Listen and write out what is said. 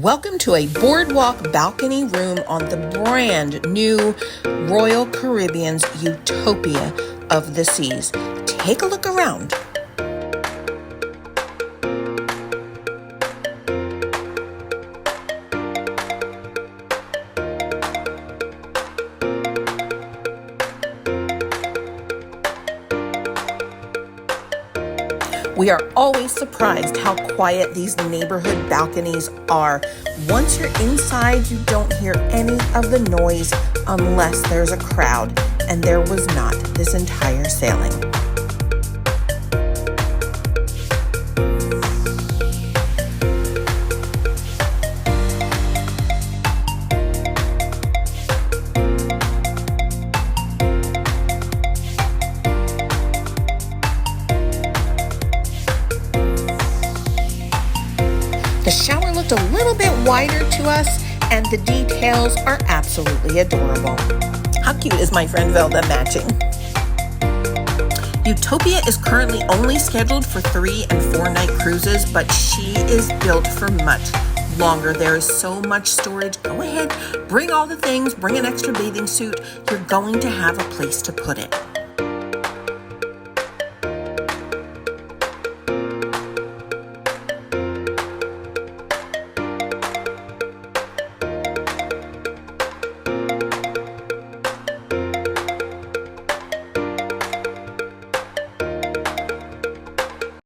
Welcome to a Boardwalk Balcony room on the brand new Royal Caribbean's Utopia of the Seas. Take a look around. We are always surprised how quiet these neighborhood balconies are. Once you're inside, you don't hear any of the noise unless there's a crowd, and there was not this entire sailing. The shower looked a little bit wider to us, and the details are absolutely adorable. How cute is my friend Velda matching? Utopia is currently only scheduled for 3 and 4 night cruises, but she is built for much longer. There is so much storage. Go ahead, bring all the things, bring an extra bathing suit. You're going to have a place to put it.